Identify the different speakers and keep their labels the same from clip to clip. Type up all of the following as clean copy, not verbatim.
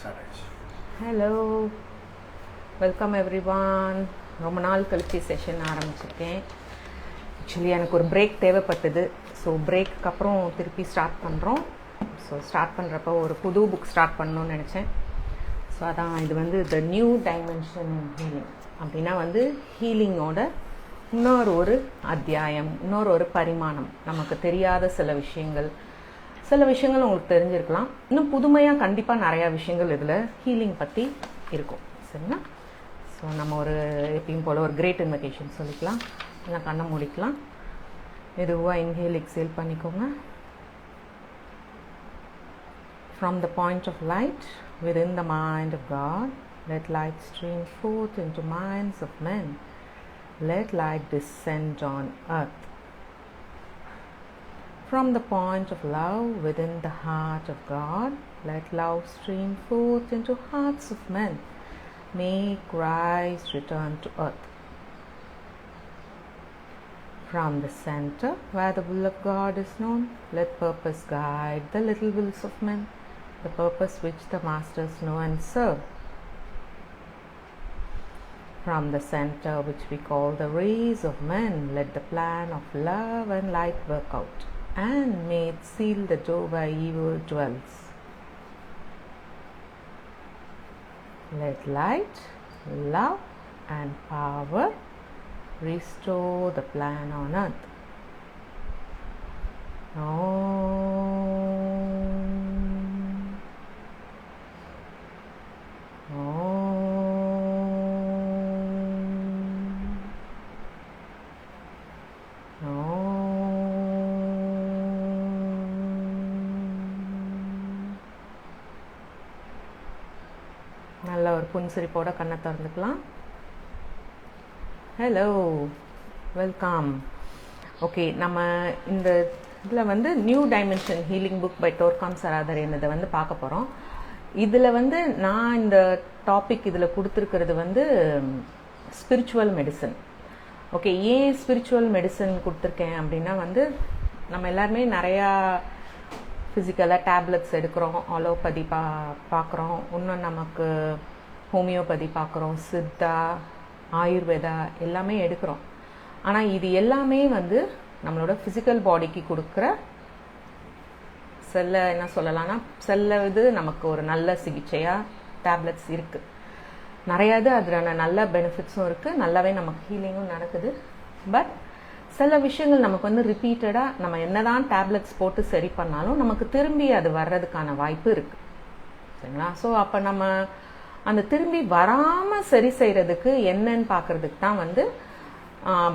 Speaker 1: Hello, welcome everyone. ரொம்ப நாள் கழிச்சு செஷன் ஆரம்பிச்சிருக்கேன். ஆக்சுவலி எனக்கு ஒரு பிரேக் தேவைப்பட்டது. ஸோ பிரேக்கு அப்புறம் திருப்பி ஸ்டார்ட் பண்ணுறோம். ஸோ ஸ்டார்ட் பண்ணுறப்போ ஒரு புது புக் ஸ்டார்ட் பண்ணணும்னு நினச்சேன். ஸோ அதான் இது வந்து த நியூ டைமென்ஷன் ஹீலிங். அப்படின்னா வந்து ஹீலிங்கோட இன்னொரு அத்தியாயம், இன்னொரு பரிமாணம். நமக்கு தெரியாத சில விஷயங்கள் உங்களுக்கு தெரிஞ்சிருக்கலாம். இன்னும் புதுமையாக கண்டிப்பாக நிறையா விஷயங்கள் இதில் ஹீலிங் பற்றி இருக்கும். சரிங்களா? ஸோ நம்ம எப்பயும் போல் ஒரு கிரேட் இன்விடேஷன் சொல்லிக்கலாம். எல்லாம் கண்ணை மூடிக்கலாம். மெதுவாக இன்ஹேல் எக்ஸேல் பண்ணிக்கோங்க. From the point of light within the mind of God, let light stream forth into minds of men. Let light descend on earth. From the point of love within the heart of God, let love stream forth into hearts of men. May Christ return to earth. From the center where the will of God is known, let purpose guide the little wills of men, the purpose which the masters know and serve. From the center which we call the rays of men, let the plan of love and light work out, and may it seal the door where evil dwells. Let light, love and power restore the plan on earth. நல்ல ஒரு புன்சிரிப்போட கண்ணை திறந்துக்கலாம். Hello, welcome. Okay, நம்ம இந்த இதில் வந்து new dimension healing book by டோர்காம் சராதர் என்னதை வந்து பார்க்க போகிறோம். இதில் வந்து நான் இந்த டாபிக் இதில் கொடுத்துருக்கிறது வந்து ஸ்பிரிச்சுவல் மெடிசன். ஓகே, ஏன் ஸ்பிரிச்சுவல் மெடிசன் கொடுத்துருக்கேன் அப்படின்னா வந்து நம்ம எல்லாருமே நிறையா ஃபிசிக்கலாக டேப்லெட்ஸ் எடுக்கிறோம், அலோபதி பார்க்குறோம், இன்னும் நமக்கு ஹோமியோபதி பார்க்குறோம், சித்தா, ஆயுர்வேதா எல்லாமே எடுக்கிறோம். ஆனால் இது எல்லாமே வந்து நம்மளோட ஃபிசிக்கல் பாடிக்கு கொடுக்குற என்ன சொல்லலாம்னா இது நமக்கு ஒரு நல்ல சிகிச்சையாக டேப்லெட்ஸ் இருக்குது. நிறையாது அதில் நல்ல பெனிஃபிட்ஸும் இருக்குது, நல்லாவே நமக்கு ஹீலிங்கும் நடக்குது. பட் சில விஷயங்கள் நமக்கு வந்து ரிப்பீட்டடாக நம்ம என்னதான் டேப்லெட்ஸ் போட்டு சரி பண்ணாலும் நமக்கு திரும்பி அது வர்றதுக்கான வாய்ப்பு இருக்குது. சரிங்களா? ஸோ அப்போ நம்ம அந்த திரும்பி வராமல் சரி செய்கிறதுக்கு என்னன்னு பார்க்குறதுக்கு தான் வந்து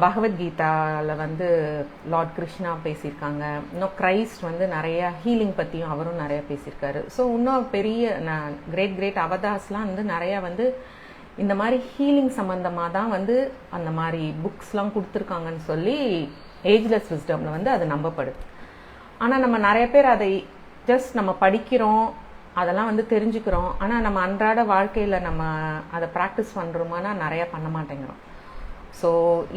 Speaker 1: பகவத்கீதாவில் வந்து லார்ட் கிருஷ்ணா பேசியிருக்காங்க. இன்னும் கிரைஸ்ட் வந்து நிறையா ஹீலிங் பற்றியும் அவரும் நிறையா பேசியிருக்காரு. ஸோ இன்னும் பெரிய கிரேட் அவதாஸ்லாம் வந்து நிறையா வந்து இந்த மாதிரி ஹீலிங் சம்மந்தமாக தான் வந்து அந்த மாதிரி புக்ஸ்லாம் கொடுத்துருக்காங்கன்னு சொல்லி ஏஜ்லெஸ் விஸ்டமில் வந்து அது நம்பப்படுது. ஆனால் நம்ம நிறைய பேர் அதை ஜஸ்ட் நம்ம படிக்கிறோம், அதெல்லாம் வந்து தெரிஞ்சுக்கிறோம். ஆனால் நம்ம அன்றாட வாழ்க்கையில் நம்ம அதை ப்ராக்டிஸ் பண்ணுறோமானா நிறையா பண்ண மாட்டேங்கிறோம். ஸோ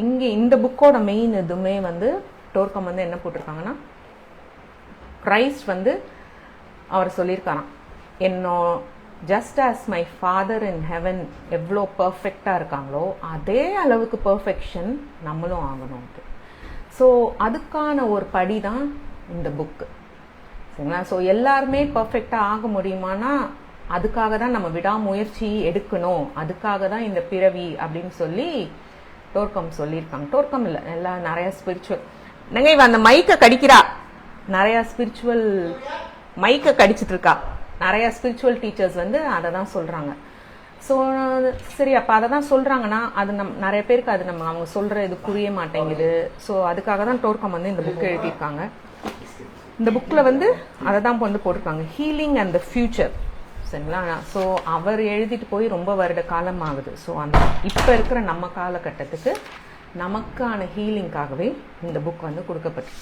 Speaker 1: இங்கே இந்த புக்கோட மெயின் இதுவுமே வந்து டோர்கம் வந்து என்ன போட்டிருக்காங்கன்னா, கிரைஸ்ட் வந்து அவர் சொல்லியிருக்காராம், just as my father in heaven எவ்வளோ பர்ஃபெக்டாக இருக்காங்களோ அதே அளவுக்கு பர்ஃபெக்ஷன் நம்மளும் ஆகணும். ஸோ அதுக்கான ஒரு படி தான் இந்த புக்கு. சரிங்களா? ஸோ எல்லாருமே பர்ஃபெக்டாக ஆக முடியுமானா அதுக்காக தான் நம்ம விடாமுயற்சி எடுக்கணும், அதுக்காக தான் இந்த பிறவி அப்படின்னு சொல்லி டோர்கம் சொல்லியிருக்காங்க. டோர்கம் இல்லை, எல்லாம் நிறையா ஸ்பிரிச்சுவல் இவ அந்த மைக்கை கடிக்கிறா, நிறையா ஸ்பிரிச்சுவல் மைக்கை கடிச்சிட்டு இருக்கா. நிறையா ஸ்பிரிச்சுவல் டீச்சர்ஸ் வந்து அதை தான் சொல்கிறாங்க. ஸோ சரி, அப்போ அதை தான் சொல்கிறாங்கன்னா அது நிறைய பேருக்கு அது அவங்க சொல்கிற இது புரிய மாட்டேங்குது. ஸோ அதுக்காக தான் டோர்கம் வந்து இந்த புக்கை எழுதியிருக்காங்க. இந்த புக்கில் வந்து அதை தான் வந்து போட்டிருக்காங்க, ஹீலிங் அண்ட் த ஃபியூச்சர். சரிங்களா? ஸோ அவர் எழுதிட்டு போய் ரொம்ப வருட காலம் ஆகுது. ஸோ அந்த இப்போ இருக்கிற நம்ம காலகட்டத்துக்கு நமக்கான ஹீலிங்காகவே இந்த புக் வந்து கொடுக்கப்பட்டு.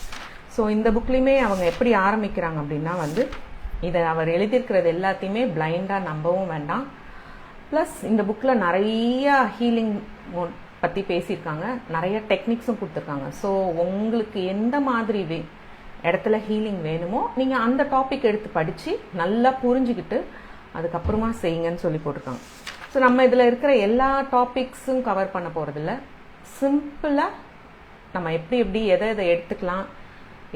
Speaker 1: ஸோ இந்த புக்லேயுமே அவங்க எப்படி ஆரம்பிக்கிறாங்க அப்படின்னா வந்து இதை அவர் எழுதியிருக்கிறது எல்லாத்தையுமே பிளைண்டாக நம்பவும் வேண்டாம். ப்ளஸ் இந்த புக்கில் நிறையா ஹீலிங் பற்றி பேசியிருக்காங்க, நிறைய டெக்னிக்ஸும் கொடுத்துருக்காங்க. ஸோ உங்களுக்கு எந்த மாதிரி இடத்துல ஹீலிங் வேணுமோ நீங்கள் அந்த டாபிக் எடுத்து படித்து நல்லா புரிஞ்சுக்கிட்டு அதுக்கப்புறமா செய்யுங்கன்னு சொல்லி போட்டிருக்காங்க. ஸோ நம்ம இதில் இருக்கிற எல்லா டாபிக்ஸும் கவர் பண்ண போகிறதில்ல. சிம்பிளாக நம்ம எப்படி எதை எடுத்துக்கலாம்,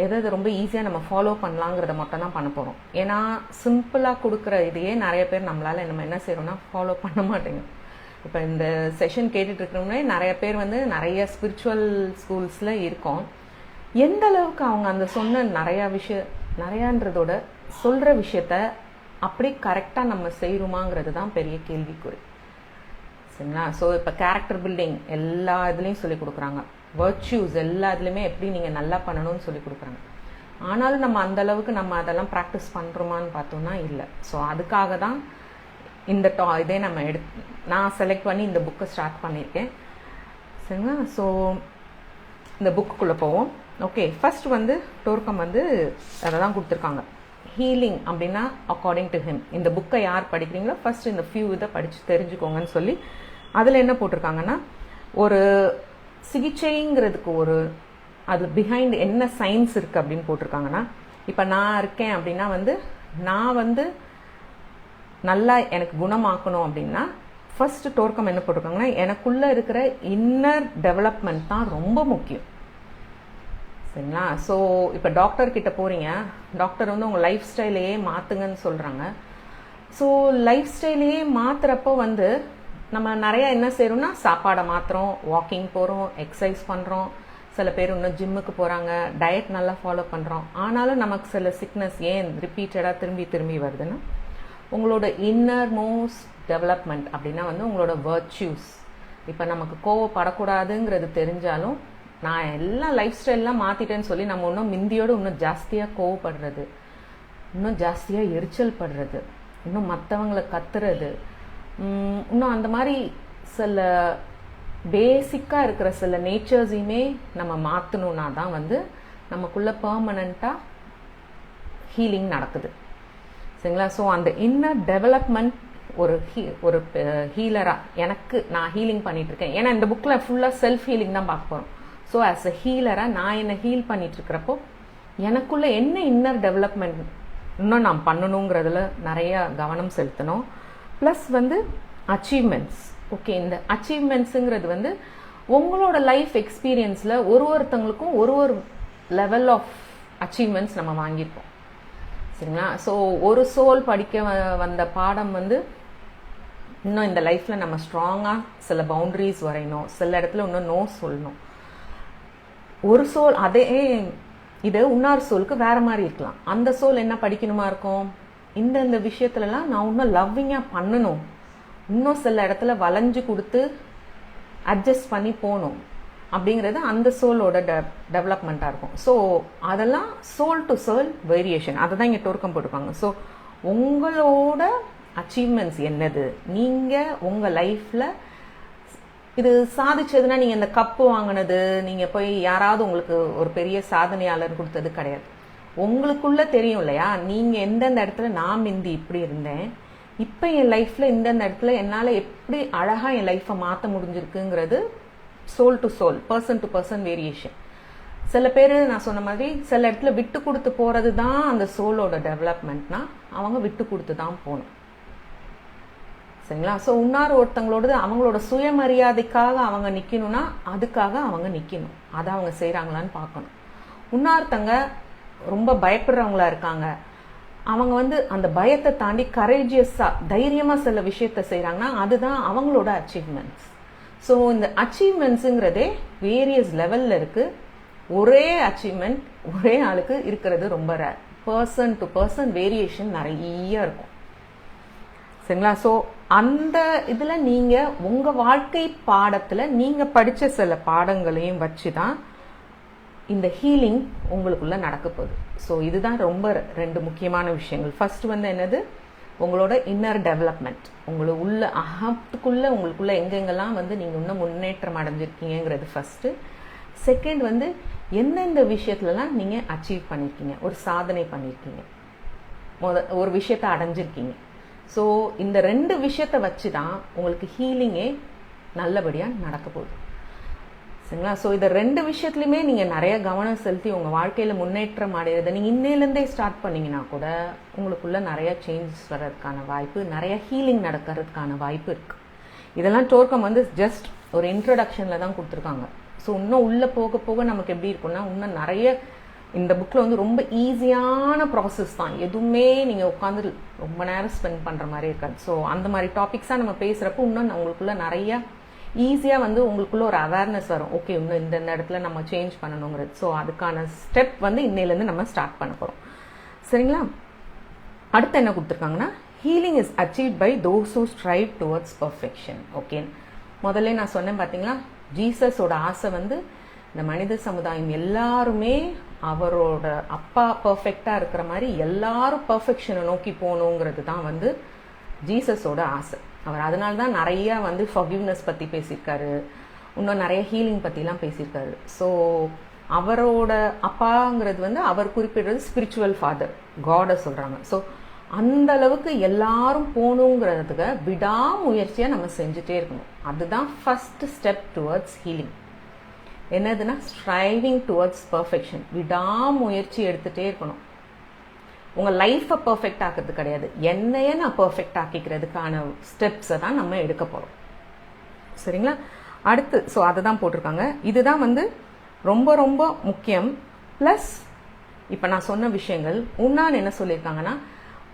Speaker 1: எதை ரொம்ப ஈஸியாக நம்ம ஃபாலோ பண்ணலாங்கிறத மட்டும் தான் பண்ண போகிறோம். ஏன்னா சிம்பிளாக கொடுக்குற இதையே நிறைய பேர் நம்மளால் நம்ம என்ன செய்கிறோம்னா ஃபாலோ பண்ண மாட்டேங்க. இப்போ இந்த செஷன் கேட்டுட்டு இருக்கிறவங்களே நிறைய பேர் வந்து நிறைய ஸ்பிரிச்சுவல் ஸ்கூல்ஸில் இருக்கோம். எந்த அளவுக்கு அவங்க அந்த சொன்ன நிறையான்றதோட சொல்கிற விஷயத்த அப்படி கரெக்டாக நம்ம செய்கிறோமாங்கிறது தான் பெரிய கேள்விக்குறி. சரிங்களா? ஸோ இப்போ கேரக்டர் பில்டிங் எல்லா இதுலேயும் சொல்லி கொடுக்குறாங்க, வர்ச்சுஸ் எல்லா இதுலேயுமே எப்படி நீங்கள் நல்லா பண்ணணும்னு சொல்லி கொடுக்குறாங்க. ஆனாலும் நம்ம அந்த அளவுக்கு நம்ம அதெல்லாம் ப்ராக்டிஸ் பண்ணுறோமான்னு பார்த்தோம்னா இல்லை. ஸோ அதுக்காக தான் இந்த இதே நம்ம நான் செலக்ட் பண்ணி இந்த புக்கை ஸ்டார்ட் பண்ணியிருக்கேன். சரிங்களா? ஸோ இந்த புக்குக்குள்ளே போவோம். ஓகே, ஃபர்ஸ்ட் வந்து டோர்கம் வந்து அதை தான் கொடுத்துருக்காங்க, ஹீலிங் அப்படின்னா அக்கார்டிங் டு ஹிம். இந்த புக்கை யார் படிக்கிறீங்களோ ஃபர்ஸ்ட் இந்த ஃபியூ இதை படித்து தெரிஞ்சுக்கோங்கன்னு சொல்லி அதில் என்ன போட்டிருக்காங்கன்னா, ஒரு சிகிச்சைங்கிறதுக்கு அது பிஹைண்ட் என்ன சயின்ஸ் இருக்குது அப்படின்னு போட்டிருக்காங்கன்னா, இப்போ நான் இருக்கேன் அப்படின்னா வந்து நான் வந்து நல்லா எனக்கு குணமாக்கணும் அப்படின்னா ஃபர்ஸ்ட் டோர்க்கம் என்ன போட்டிருக்காங்கன்னா, எனக்குள்ளே இருக்கிற இன்னர் டெவலப்மெண்ட் தான் ரொம்ப முக்கியம். சரிங்களா? ஸோ இப்போ டாக்டர் கிட்ட போகிறீங்க, டாக்டர் வந்து உங்கள் லைஃப் ஸ்டைலையே மாற்றுங்கன்னு சொல்கிறாங்க. ஸோ லைஃப் ஸ்டைலையே மாற்றுறப்போ வந்து நம்ம நிறையா என்ன செய்கிறோம்னா, சாப்பாடை மாற்றுறோம், வாக்கிங் போகிறோம், எக்ஸசைஸ் பண்ணுறோம், சில பேர் இன்னும் ஜிம்முக்கு போகிறாங்க, டயட் நல்லா ஃபாலோ பண்ணுறோம். ஆனாலும் நமக்கு சில சிக்னஸ் ஏன் ரிப்பீட்டடாக திரும்பி வருதுன்னா, உங்களோட இன்னர் மோஸ்ட் டெவலப்மெண்ட் அப்படின்னா வந்து உங்களோட வர்ச்சுஸ். இப்போ நமக்கு கோவப்படக்கூடாதுங்கிறது தெரிஞ்சாலும் நான் எல்லாம் லைஃப் ஸ்டைல்லாம் மாற்றிட்டேன்னு சொல்லி நம்ம இன்னும் மிந்தியோடு இன்னும் ஜாஸ்தியாக கோவப்படுறது, இன்னும் ஜாஸ்தியாக எரிச்சல் படுறது, இன்னும் மற்றவங்களை கத்துறது, இன்னும் அந்த மாதிரி சில பேசிக்காக இருக்கிற சில நேச்சர்ஸையுமே நம்ம மாற்றணுன்னா தான் வந்து நமக்குள்ளே பர்மனண்ட்டாக ஹீலிங் நடக்குது. சரிங்களா? ஸோ அந்த இன்னர் டெவலப்மெண்ட் ஒரு ஹீலராக நான் ஹீலிங் பண்ணிகிட்ருக்கேன். ஏன்னா இந்த புக்கில் ஃபுல்லாக செல்ஃப் ஹீலிங் தான் பார்க்க போகிறோம். ஸோ ஆஸ் அ ஹீலராக நான் என்னை ஹீல் பண்ணிகிட்ருக்கிறப்போ எனக்குள்ளே என்ன இன்னர் டெவலப்மெண்ட் இன்னும் நான் பண்ணணுங்கிறதுல நிறைய கவனம் செலுத்தணும். ப்ளஸ் வந்து அச்சீவ்மெண்ட்ஸ். ஓகே, இந்த அச்சீவ்மெண்ட்ஸுங்கிறது வந்து உங்களோட லைஃப் எக்ஸ்பீரியன்ஸில் ஒருத்தங்களுக்கும் ஒரு லெவல் ஆஃப் அச்சீவ்மெண்ட்ஸ் நம்ம வாங்கியிருப்போம். சரிங்களா? ஸோ ஒரு சோல் படிக்க வந்த பாடம் வந்து இன்னும் இந்த லைஃப்பில் நம்ம ஸ்ட்ராங்காக சில பவுண்டரிஸ் வரையணும், சில இடத்துல இன்னும் நோ சொல்லணும். ஒரு சோல் அதே இது இன்னொரு சோலுக்கு வேற மாதிரி இருக்கலாம். அந்த சோல் என்ன படிக்கணுமா இருக்கும், இந்த விஷயத்துலலாம் நான் இன்னும் லவ்விங்காக பண்ணணும், இன்னும் சில இடத்துல வளைஞ்சு கொடுத்து அட்ஜஸ்ட் பண்ணி போகணும் அப்படிங்கிறது அந்த சோலோட டெவலப்மெண்ட்டாக இருக்கும். ஸோ அதெல்லாம் சோல் டு சோல் வேரியேஷன், அதை தான் இங்கே டோர்க்கம் போட்டிருக்காங்க. ஸோ உங்களோட அச்சீவ்மெண்ட்ஸ் என்னது, நீங்கள் உங்கள் லைஃப்பில் இது சாதிச்சதுன்னா நீங்கள் இந்த கப்பு வாங்கினது, நீங்கள் போய் யாராவது உங்களுக்கு ஒரு பெரிய சாதனையாளர் கொடுத்தது கிடையாது. உங்களுக்குள்ளே தெரியும் இல்லையா, நீங்கள் எந்தெந்த இடத்துல நான் மிந்தி இப்படி இருந்தேன், இப்போ என் லைஃப்பில் இந்தந்த இடத்துல என்னால் எப்படி அழகாக என் லைஃப்பை மாற்ற முடிஞ்சிருக்குங்கிறது soul to soul, person to person variation. சில பேர் நான் சொன்ன மாதிரி சில இடத்துல விட்டு கொடுத்து போகிறது தான் அந்த சோலோட டெவலப்மெண்ட்னா அவங்க விட்டு கொடுத்து தான் போகணும். சரிங்களா? ஸோ ஒருத்தங்களோட அவங்களோட சுயமரியாதைக்காக அவங்க நிற்கணும்னா அதுக்காக அவங்க நிற்கணும், அதை அவங்க செய்கிறாங்களான்னு பார்க்கணும். இன்னொருத்தங்க ரொம்ப பயப்படுறவங்களா இருக்காங்க, அவங்க வந்து அந்த பயத்தை தாண்டி கரேஜியஸாக தைரியமாக சில விஷயத்த செய்கிறாங்கன்னா அதுதான் அவங்களோட அச்சீவ்மெண்ட்ஸ். ஸோ இந்த அச்சீவ்மெண்ட்ஸுங்கிறதே வேரியஸ் லெவலில் இருக்குது. ஒரே அச்சீவ்மெண்ட் ஒரே ஆளுக்கு இருக்கிறது ரொம்ப rare. Person to person variation நிறைய இருக்கும். சரிங்களா? ஸோ அந்த இதில் நீங்கள் உங்கள் வாழ்க்கை பாடத்தில் நீங்கள் படித்த சில பாடங்களையும் வச்சு தான் இந்த ஹீலிங் உங்களுக்குள்ளே நடக்க போகுது. ஸோ இதுதான் ரொம்ப 2 முக்கியமான விஷயங்கள். ஃபர்ஸ்ட் வந்து என்னது, உங்களோட இன்னர் டெவலப்மெண்ட், உங்களை உள்ள அகத்துக்குள்ளே உங்களுக்குள்ளே எங்கெங்கெல்லாம் வந்து நீங்கள் இன்னும் முன்னேற்றம் அடைஞ்சிருக்கீங்கிறது ஃபஸ்ட்டு. செகண்ட் வந்து எந்தெந்த விஷயத்துலலாம் நீங்கள் அச்சீவ் பண்ணியிருக்கீங்க, ஒரு சாதனை பண்ணியிருக்கீங்க, ஒரு விஷயத்தை அடைஞ்சிருக்கீங்க. ஸோ இந்த 2 விஷயத்தை வச்சு தான் உங்களுக்கு ஹீலிங்கே நல்லபடியாக நடக்க போகுது. சரிங்களா? ஸோ இதை 2 விஷயத்துலையுமே நீங்கள் நிறைய கவனம் செலுத்தி உங்கள் வாழ்க்கையில் முன்னேற்றம் அடையிறதை நீங்கள் இன்னையிலேருந்தே ஸ்டார்ட் பண்ணிங்கன்னா கூட உங்களுக்குள்ளே நிறைய சேஞ்சஸ் வர்றதுக்கான வாய்ப்பு, நிறைய ஹீலிங் நடக்கிறதுக்கான வாய்ப்பு இருக்குது. இதெல்லாம் டோர்க்கம் வந்து ஜஸ்ட் ஒரு இன்ட்ரடக்ஷனில் தான் கொடுத்துருக்காங்க. ஸோ இன்னும் உள்ளே போக போக நமக்கு எப்படி இருக்குன்னா, இன்னும் நிறைய இந்த புக்கில் வந்து ரொம்ப ஈஸியான ப்ராசஸ் தான். எதுவுமே நீங்கள் உட்காந்து ரொம்ப நேரம் ஸ்பெண்ட் பண்ணுற மாதிரி இருக்காது. ஸோ அந்த மாதிரி டாபிக்ஸாக நம்ம பேசுகிறப்போ இன்னும் உங்களுக்குள்ள நிறைய ஈஸியாக வந்து உங்களுக்குள்ள ஒரு அவேர்னஸ் வரும். ஓகே, இன்னும் இந்த இடத்துல நம்ம சேஞ்ச் பண்ணணுங்கிறது. ஸோ அதுக்கான ஸ்டெப் வந்து இன்னையிலேருந்து நம்ம ஸ்டார்ட் பண்ண போகிறோம். சரிங்களா? அடுத்து என்ன கொடுத்துருக்காங்கன்னா, healing is achieved by those who strive towards perfection. Okay, முதல்ல நான் சொன்னேன் பார்த்தீங்களா, ஜீசஸோட ஆசை வந்து இந்த மனித சமுதாயம் எல்லாருமே அவரோட அப்பா பர்ஃபெக்டாக இருக்கிற மாதிரி எல்லாரும் பர்ஃபெக்ஷனை நோக்கி போகணுங்கிறது தான் வந்து ஜீசஸோட ஆசை. அவர் அதனால தான் நிறையா வந்து ஃபர்கிவ்னஸ் பற்றி பேசியிருக்காரு, இன்னும் நிறைய ஹீலிங் பற்றிலாம் பேசியிருக்காரு. ஸோ அவரோட அப்பாங்கிறது வந்து அவர் குறிப்பிடுறது ஸ்பிரிச்சுவல் ஃபாதர், காடை சொல்கிறாங்க. ஸோ அந்த அளவுக்கு எல்லாரும் போகணுங்கிறதுக்கு விடாமுயற்சியாக நம்ம செஞ்சுட்டே இருக்கணும். அதுதான் ஃபர்ஸ்ட் ஸ்டெப் டுவர்ட்ஸ் ஹீலிங். என்னதுன்னா, ஸ்ட்ரைவிங் டுவர்ட்ஸ் பர்ஃபெக்ஷன். விடாமுயற்சி எடுத்துகிட்டே இருக்கணும். உங்கள் லைஃப்பை பர்ஃபெக்ட் ஆக்கிறது கிடையாது, என்னையே நான் பர்ஃபெக்ட் ஆக்கிக்கிறதுக்கான ஸ்டெப்ஸை தான் நம்ம எடுக்க போகிறோம். சரிங்களா? அடுத்து ஸோ அதை தான் போட்டிருக்காங்க. இதுதான் வந்து ரொம்ப ரொம்ப முக்கியம். ப்ளஸ் இப்போ நான் சொன்ன விஷயங்கள் உன்னான்னு என்ன சொல்லியிருக்காங்கன்னா,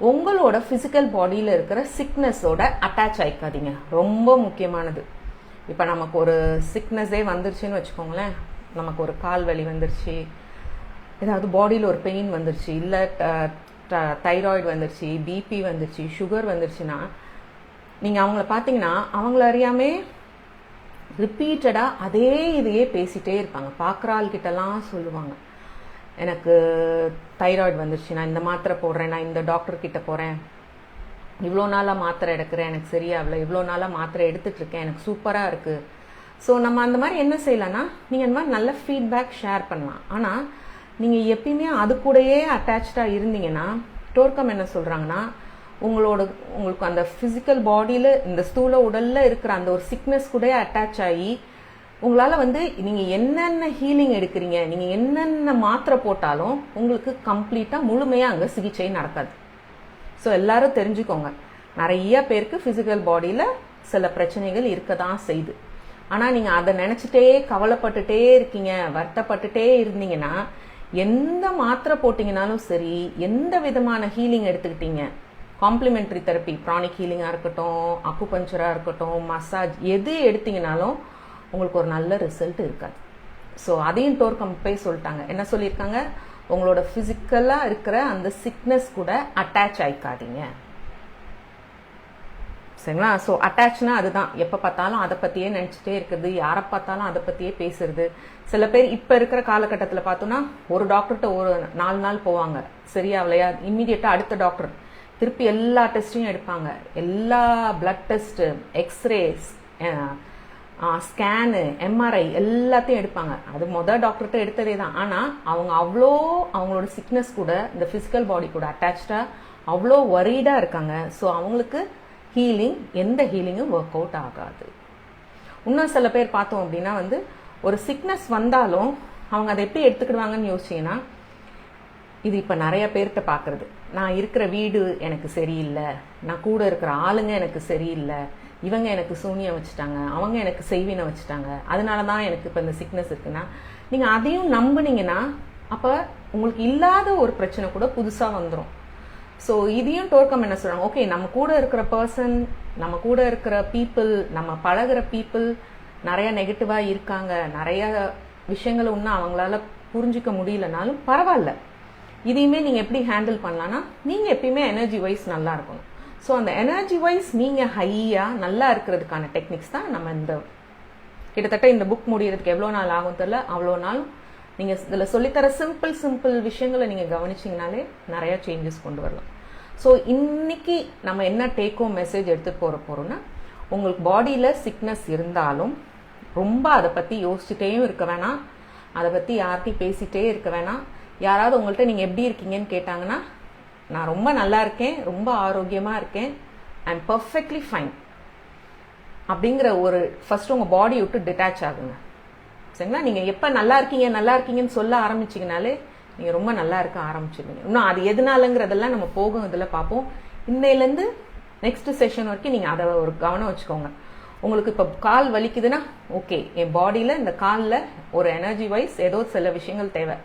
Speaker 1: உங்களோட ஃபிசிக்கல் பாடியில் இருக்கிற சிக்னஸோட அட்டாச் ஆகிக்காதீங்க. ரொம்ப முக்கியமானது. இப்போ நமக்கு ஒரு சிக்னஸே வந்துருச்சுன்னு வச்சுக்கோங்களேன், நமக்கு ஒரு கால் வலி வந்துருச்சு, ஏதாவது பாடியில் ஒரு பெயின் வந்துருச்சு, இல்லை தைராய்டு வந்துருச்சு, பிபி வந்துருச்சு, சுகர் வந்துருச்சுன்னா நீங்கள் அவங்கள பார்த்தீங்கன்னா அவங்கள அறியாமே ரிப்பீட்டடாக அதே இதையே பேசிகிட்டே இருப்பாங்க. பார்க்குற ஆள்கிட்டலாம் சொல்லுவாங்க, எனக்கு தைராய்டு வந்துருச்சு, நான் இந்த மாத்திரை போடுறேன், நான் இந்த டாக்டர்கிட்ட போகிறேன், இவ்வளோ நாளாக மாத்திரை எடுக்கிறேன், எனக்கு சரியாகல, இவ்வளோ நாளாக மாத்திரை எடுத்துகிட்ருக்கேன், எனக்கு சூப்பராக இருக்குது. ஸோ நம்ம அந்த மாதிரி என்ன செய்யலாம்னா, நீங்கள் இந்த மாதிரி நல்ல ஃபீட்பேக் ஷேர் பண்ணலாம். ஆனால் நீங்கள் எப்பயுமே அது கூடயே அட்டாச்சாக இருந்தீங்கன்னா, டோர்க்கம் என்ன சொல்கிறாங்கன்னா, உங்களுக்கு அந்த ஃபிசிக்கல் பாடியில் இந்த ஸ்தூல உடலில் இருக்கிற அந்த ஒரு சிக்னஸ் கூட அட்டாச் ஆகி உங்களால் வந்து நீங்கள் என்னென்ன ஹீலிங் எடுக்கிறீங்க, நீங்கள் என்னென்ன மாத்திரை போட்டாலும் உங்களுக்கு கம்ப்ளீட்டாக முழுமையாக அங்கே சிகிச்சை நடக்காது. ஸோ எல்லாரும் தெரிஞ்சுக்கோங்க, நிறைய பேருக்கு ஃபிசிக்கல் பாடியில் சில பிரச்சனைகள் இருக்க தான் செய்யுது. ஆனால் நீங்கள் அதை நினச்சிட்டே கவலைப்பட்டுட்டே இருக்கீங்க, வருத்தப்பட்டுட்டே இருந்தீங்கன்னா, எந்த மாத்திரை போட்டிங்கனாலும் சரி, எந்த விதமான ஹீலிங் எடுத்துக்கிட்டீங்க, காம்ப்ளிமெண்ட்ரி தெரப்பி, ப்ரானிக் ஹீலிங்காக இருக்கட்டும், அக்குபஞ்சராக இருக்கட்டும், மசாஜ், எது எடுத்தீங்கனாலும் உங்களுக்கு ஒரு நல்ல ரிசல்ட் இருக்காது. ஸோ அதையும் டோர்க்கம் போய் சொல்லிட்டாங்க. என்ன சொல்லியிருக்காங்க, உங்களோட ஃபிசிக்கலாக இருக்கிற அந்த சிக்னஸ் கூட அட்டாச் ஆகிக்காதீங்க. சரிங்களா? ஸோ அட்டாச்னா அதுதான், எப்போ பார்த்தாலும் அதை பற்றியே நினச்சிட்டே இருக்குது, யாரை பார்த்தாலும் அதை பற்றியே பேசுறது. சில பேர் இப்போ இருக்கிற காலகட்டத்தில் பார்த்தோன்னா ஒரு டாக்டர்கிட்ட ஒரு 4 நாள் போவாங்க, சரியாகலையா இம்மிடியட்டாக அடுத்த டாக்டர் திருப்பி எல்லா டெஸ்ட்டையும் எடுப்பாங்க, எல்லா blood test, X-rays, scan, MRI எல்லாத்தையும் எடுப்பாங்க. அது மொதல் டாக்டர்கிட்ட எடுத்ததே தான். ஆனால் அவங்க அவ்வளோ அவங்களோட சிக்னஸ் கூட இந்த ஃபிசிக்கல் பாடி கூட அட்டாச்சாக அவ்வளோ ஒரீடாக இருக்காங்க. ஸோ அவங்களுக்கு ஹீலிங், எந்த ஹீலிங்கும் ஒர்க் அவுட் ஆகாது. இன்னும் சில பேர் பார்த்தோம் அப்படின்னா வந்து ஒரு சிக்னஸ் வந்தாலும் அவங்க அதை எப்படி எடுத்துக்கிடுவாங்கன்னு யோசிச்சிங்கன்னா, இது இப்போ நிறைய பேர்கிட்ட பார்க்குறது, நான் இருக்கிற வீடு எனக்கு சரியில்லை, நான் கூட இருக்கிற ஆளுங்க எனக்கு சரியில்லை, இவங்க எனக்கு சூனியம் வச்சுட்டாங்க, அவங்க எனக்கு செய்வினை வச்சுட்டாங்க, அதனால தான் எனக்கு இப்போ இந்த சிக்னஸ் இருக்குன்னா, நீங்கள் அதையும் நம்புனீங்கன்னா அப்போ உங்களுக்கு இல்லாத ஒரு பிரச்சனை கூட புதுசாக வந்துடும். ஸோ இதையும் டோர்க்கம் என்ன சொல்கிறாங்க, ஓகே நம்ம கூட இருக்கிற பர்சன், நம்ம கூட இருக்கிற பீப்புள், நம்ம பழகிற பீப்புள் நிறைய நெகட்டிவாக இருக்காங்க, நிறைய விஷயங்களை இன்னும் அவங்களால புரிஞ்சிக்க முடியலனாலும் பரவாயில்ல, இதையுமே நீங்கள் எப்படி ஹேண்டில் பண்ணலான்னா, நீங்கள் எப்பயுமே எனர்ஜி வைஸ் நல்லா இருக்கணும். ஸோ அந்த எனர்ஜி வைஸ் நீங்கள் ஹையாக நல்லா இருக்கிறதுக்கான டெக்னிக்ஸ் தான் நம்ம இந்த கிட்டத்தட்ட இந்த புக் முடியறதுக்கு எவ்வளோ நாள் ஆகும் தெரியல, அவ்வளோ நாள் நீங்கள் இதில் சொல்லித்தர சிம்பிள் விஷயங்களை நீங்கள் கவனிச்சிங்கனாலே நிறையா சேஞ்சஸ் கொண்டு வரலாம். ஸோ இன்னைக்கு நம்ம என்ன டேக் ஹோம் மெசேஜ் எடுத்துகிட்டு போகிறோம்னா, உங்களுக்கு பாடியில் சிக்னஸ் இருந்தாலும் ரொம்ப அதை பற்றி யோசிச்சுட்டேயும் இருக்க வேணாம், அதை பற்றி யார்கிட்டையும் பேசிகிட்டே இருக்க வேணாம். யாராவது உங்கள்கிட்ட நீங்கள் எப்படி இருக்கீங்கன்னு கேட்டாங்கன்னா, நான் ரொம்ப நல்லா இருக்கேன், ரொம்ப ஆரோக்கியமாக இருக்கேன், ஐ எம் பர்ஃபெக்ட்லி ஃபைன் அப்படிங்கிற ஒரு ஃபர்ஸ்ட் உங்கள் பாடி விட்டு டிட்டாச் ஆகுங்க. சரிங்களா? நீங்கள் எப்போ நல்லா இருக்கீங்கன்னு சொல்ல ஆரம்பிச்சிங்கனாலே நீங்கள் ரொம்ப நல்லா இருக்க ஆரம்பிச்சிருவீங்க. இன்னும் அது எதனாலங்கிறதெல்லாம் நம்ம போகும் இதில் பார்ப்போம். இன்னையிலேருந்து நெக்ஸ்ட் செஷன் வரைக்கும் நீங்கள் அதை ஒரு கவனம் வச்சுக்கோங்க. உங்களுக்கு இப்போ கால் வலிக்குதுன்னா ஓகே, என் பாடியில் இந்த காலில் ஒரு எனர்ஜி வைஸ் ஏதோ சில விஷயங்கள் தேவை,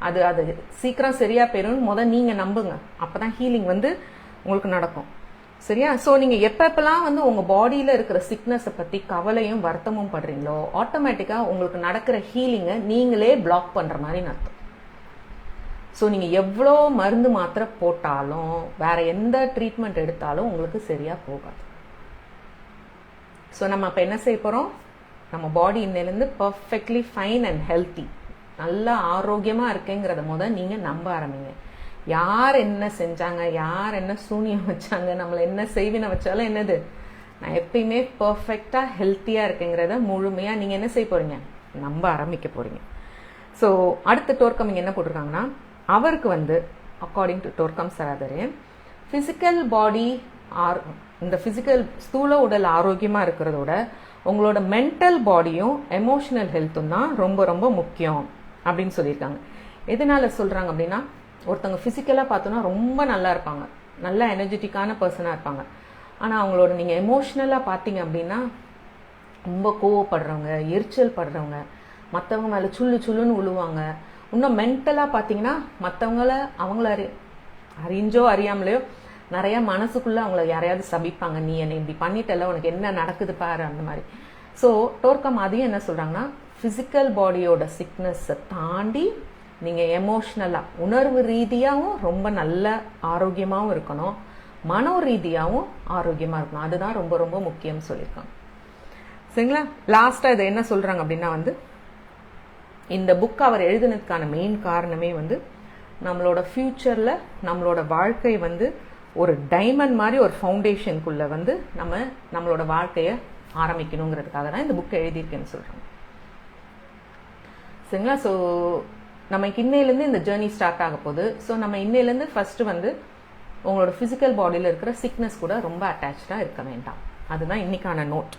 Speaker 1: அது சீக்கிரம் சரியாக போயிடும் நீங்கள் நம்புங்க. அப்போ தான் ஹீலிங் உங்களுக்கு நடக்கும். சரியா? ஸோ நீங்கள் எப்பப்பெல்லாம் உங்கள் பாடியில் இருக்கிற சிக்னஸை பற்றி கவலையும் வருத்தமும் படுறீங்களோ ஆட்டோமேட்டிக்காக உங்களுக்கு நடக்கிற ஹீலிங்கை நீங்களே பிளாக் பண்ணுற மாதிரி நடத்தும். ஸோ நீங்கள் எவ்வளோ மருந்து மாத்திரை போட்டாலும் வேற எந்த ட்ரீட்மெண்ட் எடுத்தாலும் உங்களுக்கு சரியாக போகாது. ஸோ நம்ம இப்போ என்ன செய்ய போகிறோம்? நம்ம பாடி இன்னிலேருந்து பர்ஃபெக்ட்லி ஃபைன் அண்ட் ஹெல்த்தி, நல்லா ஆரோக்கியமாக இருக்குங்கிறத நீங்கள் நம்ப ஆரம்பிங்க. யார் என்ன செஞ்சாங்க, யார் என்ன சூனியம் வச்சாங்க, நம்மளை என்ன செய்வினை வச்சாலும் என்னது, நான் எப்பயுமே பர்ஃபெக்டாக ஹெல்த்தியாக இருக்குங்கிறத முழுமையாக நீங்கள் என்ன செய்ய போகிறீங்க? நம்ப ஆரம்பிக்க போகிறீங்க. ஸோ அடுத்த டோர்க்கம் இங்கே என்ன போட்டிருக்காங்கன்னா, அவருக்கு அக்கார்டிங் டு டோர்க்கம் சராதரே, ஃபிசிக்கல் பாடி இந்த ஃபிசிக்கல் ஸ்தூல உடல் ஆரோக்கியமாக இருக்கிறதோட உங்களோட மென்டல் பாடியும் எமோஷனல் ஹெல்த்தும் தான் ரொம்ப ரொம்ப முக்கியம் அப்படின்னு சொல்லியிருக்காங்க. எதனால சொல்கிறாங்க அப்படின்னா, ஒருத்தவங்க ஃபிசிக்கலாக பார்த்தோன்னா ரொம்ப நல்லா இருப்பாங்க, நல்ல எனர்ஜெட்டிக்கான பர்சனாக இருப்பாங்க. ஆனால் அவங்களோட நீங்கள் எமோஷ்னலாக பார்த்தீங்க அப்படின்னா ரொம்ப கோவப்படுறவங்க, எரிச்சல் படுறவங்க, மற்றவங்க மேலே சுள்ளுன்னு விழுவாங்க. இன்னும் மென்டலாக பார்த்தீங்கன்னா அவங்கள அறிஞ்சோ அறியாமலையோ நிறையா மனசுக்குள்ளே அவங்கள யாரையாவது சபிப்பாங்க, நீ என்னை இப்படி பண்ணிட்டல, உனக்கு என்ன நடக்குது பாரு, அந்த மாதிரி. ஸோ டோர்க்கம் அதையும் என்ன சொல்கிறாங்கன்னா, ஃபிசிக்கல் பாடியோட சிக்னஸை தாண்டி நீங்கள் எமோஷ்னலாக உணர்வு ரீதியாகவும் ரொம்ப நல்ல ஆரோக்கியமாகவும் இருக்கணும், மனோ ரீதியாகவும் ஆரோக்கியமாக இருக்கணும். அதுதான் ரொம்ப ரொம்ப முக்கியம்னு சொல்லியிருக்காங்க. சரிங்களா? லாஸ்ட்டாக இதை என்ன சொல்கிறாங்க அப்படின்னா இந்த புக் அவர் எழுதுனதுக்கான மெயின் காரணமே நம்மளோட ஃப்யூச்சரில் நம்மளோட வாழ்க்கை ஒரு டைமண்ட் மாதிரி ஒரு ஃபவுண்டேஷனுக்குள்ளே நம்மளோட வாழ்க்கையை ஆரம்பிக்கணுங்கிறதுக்காக தான் இந்த புக்கை எழுதியிருக்கேன்னு சொல்கிறாங்க. சரிங்களா? ஸோ நமக்கு இன்னையிலேருந்து இந்த ஜேர்னி ஸ்டார்ட் ஆக போகுது. ஸோ நம்ம இன்னையிலேருந்து ஃபஸ்ட்டு உங்களோட ஃபிசிக்கல் பாடியில் இருக்கிற சிக்னஸ் கூட ரொம்ப அட்டாச்சாக இருக்க வேண்டாம். அதுதான் இன்னைக்கான நோட்.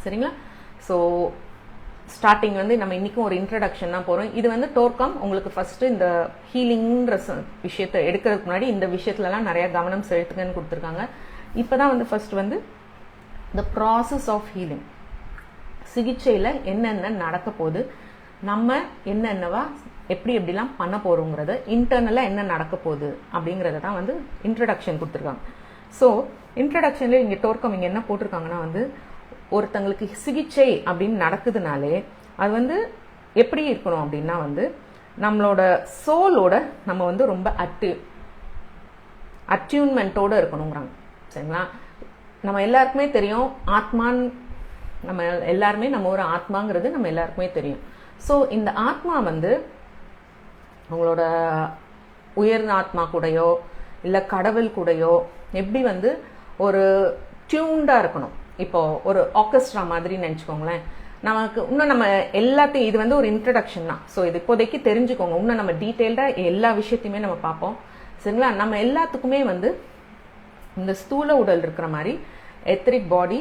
Speaker 1: சரிங்களா? ஸோ ஸ்டார்டிங் நம்ம இன்னைக்கும் ஒரு இன்ட்ரடக்ஷன் தான் போகிறோம். இது டோர்க்கம் உங்களுக்கு ஃபஸ்ட்டு இந்த ஹீலிங்ன்ற விஷயத்தை எடுக்கிறதுக்கு முன்னாடி இந்த விஷயத்துலலாம் நிறையா கவனம் செலுத்துங்கன்னு கொடுத்துருக்காங்க. இப்போ தான் first the process of healing, சிகிச்சையில் என்னென்ன நடக்க போகுது, நம்ம என்னென்னவா எப்படிலாம் பண்ண போகிறோங்கிறத, இன்டர்னலாக என்ன நடக்க போகுது அப்படிங்கிறத தான் இன்ட்ரடக்ஷன் கொடுத்துருக்காங்க. ஸோ இன்ட்ரடக்ஷனில் இங்கே டோர்க்கம் இங்கே என்ன போட்டிருக்காங்கன்னா ஒருத்தங்களுக்கு சிகிச்சை அப்படின்னு நடக்குதுனாலே அது எப்படி இருக்கணும் அப்படின்னா நம்மளோட சோலோட நம்ம ரொம்ப அட்யூன்மெண்ட்டோட இருக்கணுங்கிறாங்க. சரிங்களா? நம்ம எல்லாருக்குமே தெரியும் ஆத்மான், நம்ம எல்லாருமே நம்ம ஒரு ஆத்மாங்கிறது நம்ம எல்லாருக்குமே தெரியும். ஸோ இந்த ஆத்மா உங்களோட உயர்ந்த ஆத்மா கூடயோ இல்லை கடவுள் கூடயோ எப்படி ஒரு டியூன்டாக இருக்கணும். இப்போ ஒரு ஆர்கெஸ்ட்ரா மாதிரி நினச்சிக்கோங்களேன். நமக்கு இன்னும் நம்ம எல்லாத்தையும் இது ஒரு இன்ட்ரடக்ஷன் தான். ஸோ இது இப்போதைக்கு தெரிஞ்சுக்கோங்க. இன்னும் நம்ம டீட்டெயில்டாக எல்லா விஷயத்தையுமே நம்ம பார்ப்போம். சரிங்களா? நம்ம எல்லாத்துக்குமே இந்த ஸ்தூல உடல் இருக்கிற மாதிரி எத்தரிக் பாடி,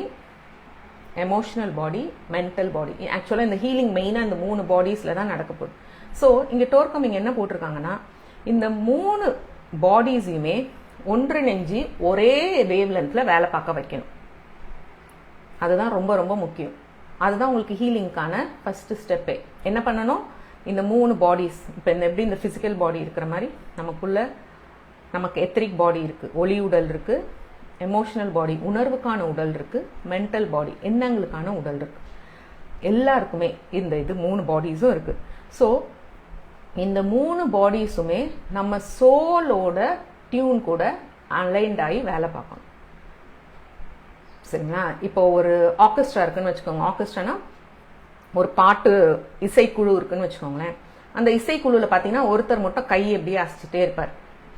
Speaker 1: எமோஷனல் பாடி, மென்டல் பாடி, ஆக்சுவலாக இந்த ஹீலிங் மெயினாக இந்த 3 பாடிஸில் தான் நடக்க போகுது. ஸோ இங்கே டோர்க்கம் இங்கே என்ன போட்டிருக்காங்கன்னா, இந்த 3 பாடிஸையுமே ஒன்றிணைஞ்சு ஒரே வேவ் லென்த்தில் வேலை பார்க்க வைக்கணும். அதுதான் ரொம்ப ரொம்ப முக்கியம். அதுதான் உங்களுக்கு ஹீலிங்கான ஃபஸ்ட்டு ஸ்டெப்பே. என்ன பண்ணணும்? இந்த 3 பாடிஸ், இப்போ எப்படி இந்த ஃபிசிக்கல் பாடி இருக்கிற மாதிரி நமக்கு எத்தரிக் பாடி இருக்குது, ஒளி உடல் இருக்குது, எமோஷனல் பாடி உணர்வுக்கான உடல் இருக்குது, மென்டல் பாடி எண்ணங்களுக்கான உடல் இருக்குது. எல்லாருக்குமே இந்த 3 பாடிஸும் இருக்குது. ஸோ இந்த 3 பாடிஸுமே நம்ம சோலோட டியூன் கூட அலைன்ட் ஆகி வேலை பார்க்கணும். சரிங்களா? இப்போ ஒரு ஆர்கெஸ்ட்ரா இருக்குன்னு வச்சுக்கோங்க. ஆர்கெஸ்ட்ரானா ஒரு பாட்டு இசைக்குழு இருக்குன்னு வச்சுக்கோங்களேன். அந்த இசைக்குழுவில் பார்த்தீங்கன்னா ஒருத்தர் மட்டும் கை எப்படியே அசைச்சிட்டே இருப்பார்.